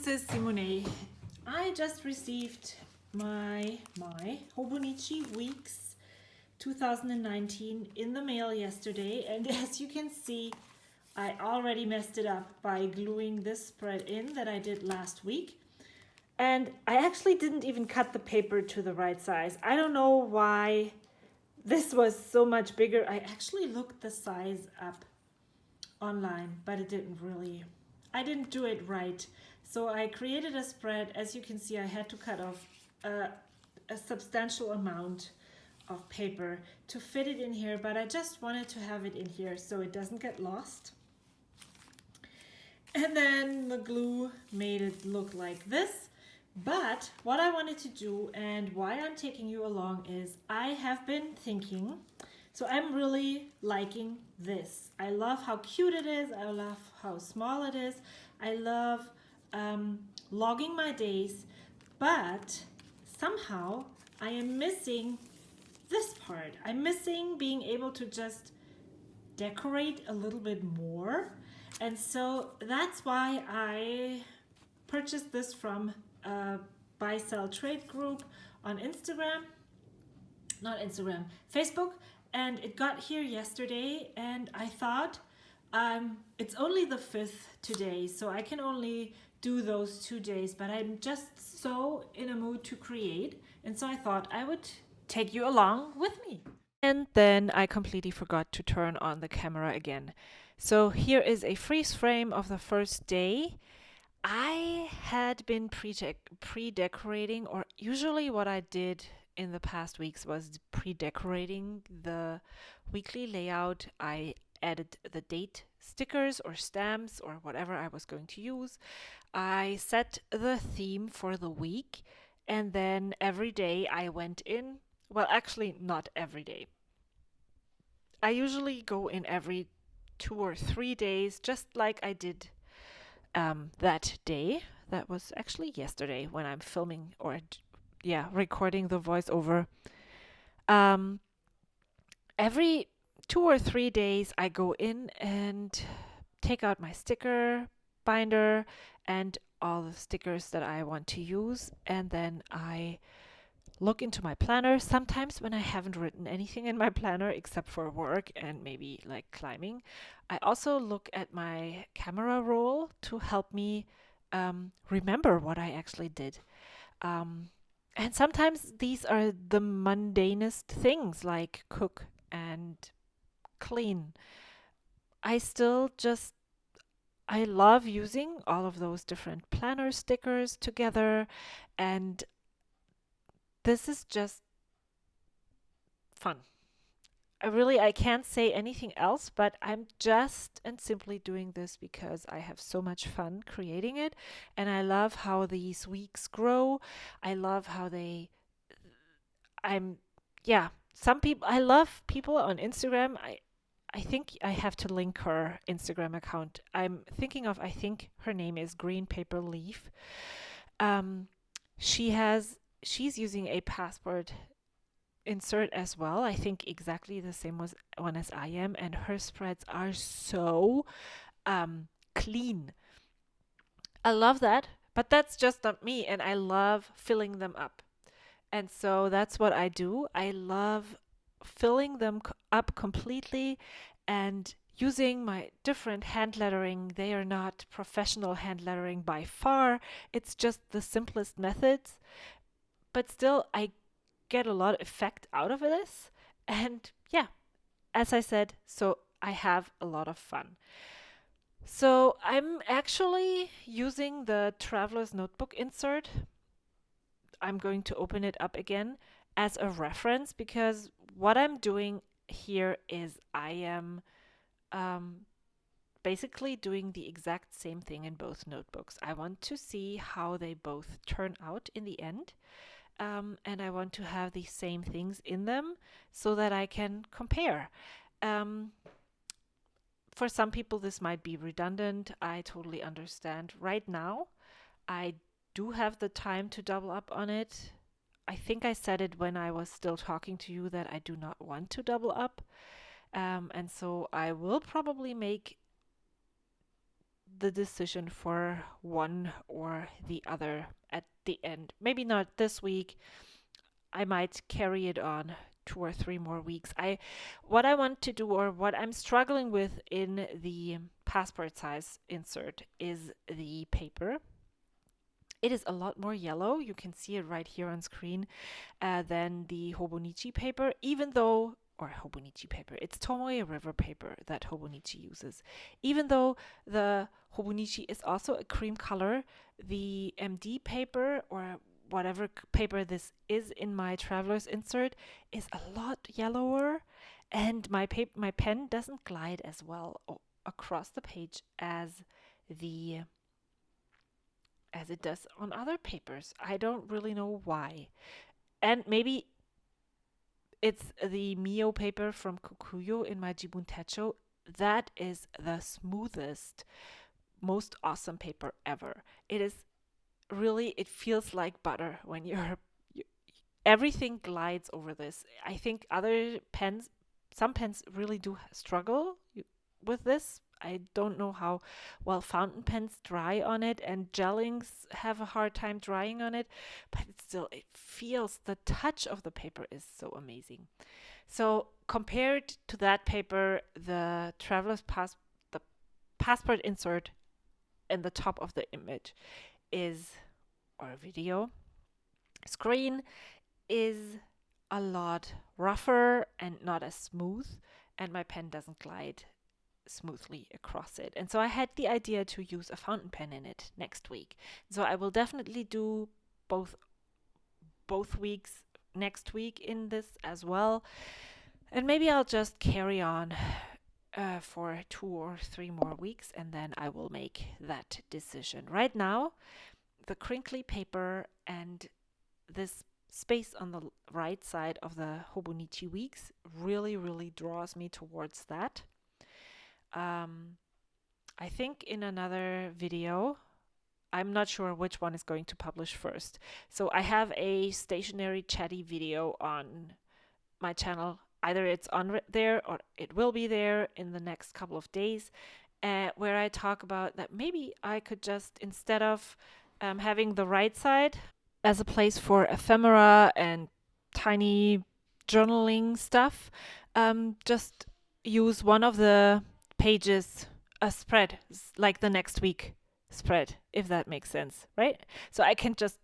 this is Simone. I just received my Hobonichi Weeks 2019 in the mail yesterday, and as you can see, I already messed it up by gluing this spread in that I did last week. And I actually didn't even cut the paper to the right size. I don't know why this was so much bigger. I actually looked the size up online, but it didn't really, I didn't do it right. So I created a spread. As you can see, I had to cut off a substantial amount of paper to fit it in here, but I just wanted to have it in here so it doesn't get lost. And then the glue made it look like this. But what I wanted to do and why I'm taking you along is I have been thinking, so I'm really liking this. I love how cute it is. I love how small it is. I love logging my days, but somehow I am missing this part. I'm missing being able to just decorate a little bit more. And so that's why I purchased this from a buy sell trade group on Facebook, and it got here yesterday, and I thought it's only the 5th today, so I can only do those 2 days, but I'm just so in a mood to create, and so I thought I would take you along with me. And then I completely forgot to turn on the camera again. So here is a freeze frame of the first day. I had been pre-decorating, or usually what I did in the past weeks was pre-decorating the weekly layout. I added the date stickers or stamps or whatever I was going to use. I set the theme for the week, and then every day I went in. Well, actually, not every day. I usually go in every 2 or 3 days, just like I did that day. That was actually yesterday when I'm filming or recording the voiceover. Every 2 or 3 days I go in and take out my sticker binder and all the stickers that I want to use, and then I look into my planner. Sometimes when I haven't written anything in my planner except for work and maybe like climbing, I also look at my camera roll to help me remember what I actually did. And sometimes these are the mundanest things like cook and clean. I love using all of those different planner stickers together, and this is just fun. I can't say anything else, but I'm just and simply doing this because I have so much fun creating it, and I love how these weeks grow. I love how I love people on Instagram. I think I have to link her Instagram account. I think her name is Green Paper Leaf. She's using a passport insert as well. I think exactly the same one as I am, and her spreads are so clean. I love that, but that's just not me, and I love filling them up. And so that's what I do. I love filling them up completely and using my different hand lettering. They are not professional hand lettering by far. It's just the simplest methods. But still, I get a lot of effect out of this. And yeah, as I said, so I have a lot of fun. So I'm actually using the Traveler's Notebook insert. I'm going to open it up again as a reference, because what I'm doing here is I am basically doing the exact same thing in both notebooks. I want to see how they both turn out in the end. And I want to have the same things in them so that I can compare. For some people, this might be redundant. I totally understand. Right now, I do have the time to double up on it. I think I said it when I was still talking to you that I do not want to double up. And so I will probably make the decision for one or the other at the end. Maybe not this week. I might carry it on 2 or 3 more weeks. What I want to do, or what I'm struggling with in the passport size insert, is the paper. It is a lot more yellow. You can see it right here on screen than the Hobonichi paper, even though, or Hobonichi paper, it's Tomoe River paper that Hobonichi uses. Even though the Hobonichi is also a cream color, the MD paper, or whatever paper this is in my traveler's insert, is a lot yellower, and my pen doesn't glide as well across the page as it does on other papers. I don't really know why. And maybe it's the Mio paper from Kokuyo in my Jibun Techo. That is the smoothest, most awesome paper ever. It is really, it feels like butter when everything glides over this. I think other pens, some pens really do struggle with this. I don't know how well fountain pens dry on it, and gellings have a hard time drying on it, but it feels, the touch of the paper is so amazing. So compared to that paper, the the passport insert in the top of the image or video screen is a lot rougher and not as smooth, and my pen doesn't glide smoothly across it. And so I had the idea to use a fountain pen in it next week. So I will definitely do both weeks next week in this as well. And maybe I'll just carry on for 2 or 3 more weeks, and then I will make that decision. Right now, the crinkly paper and this space on the right side of the Hobonichi Weeks really, really draws me towards that. I think in another video, I'm not sure which one is going to publish first. So I have a stationary chatty video on my channel. Either it's on there or it will be there in the next couple of days, where I talk about that maybe I could just, instead of having the right side as a place for ephemera and tiny journaling stuff, just use one of the pages, a spread, like the next week spread, if that makes sense, right? So I can just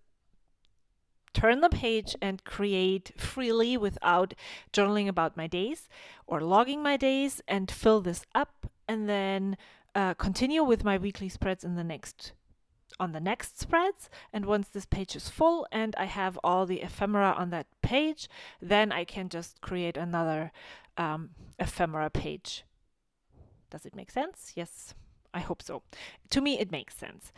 turn the page and create freely without journaling about my days or logging my days, and fill this up, and then continue with my weekly spreads on the next spreads. And once this page is full and I have all the ephemera on that page, then I can just create another ephemera page. Does it make sense? Yes, I hope so. To me, it makes sense.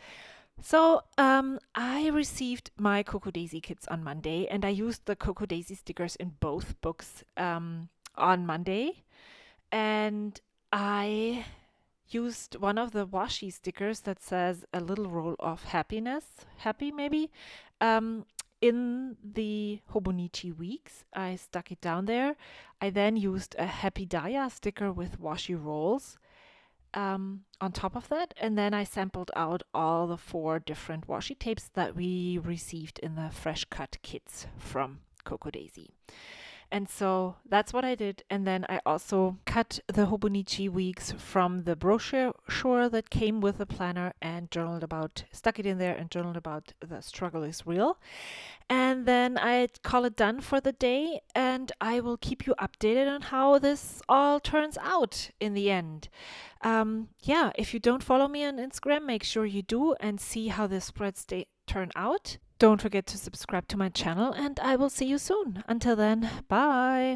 So I received my Coco Daisy kits on Monday, and I used the Coco Daisy stickers in both books on Monday. And I used one of the washi stickers that says a little roll of happiness, happy maybe, in the Hobonichi Weeks. I stuck it down there. I then used a Happy Daya sticker with washi rolls on top of that, and then I sampled out all the 4 different washi tapes that we received in the fresh cut kits from Coco Daisy. And so that's what I did. And then I also cut the Hobonichi Weeks from the brochure that came with the planner, and stuck it in there and journaled about The Struggle is Real. And then I call it done for the day, and I will keep you updated on how this all turns out in the end. If you don't follow me on Instagram, make sure you do and see how the spreads turn out. Don't forget to subscribe to my channel, and I will see you soon. Until then, bye!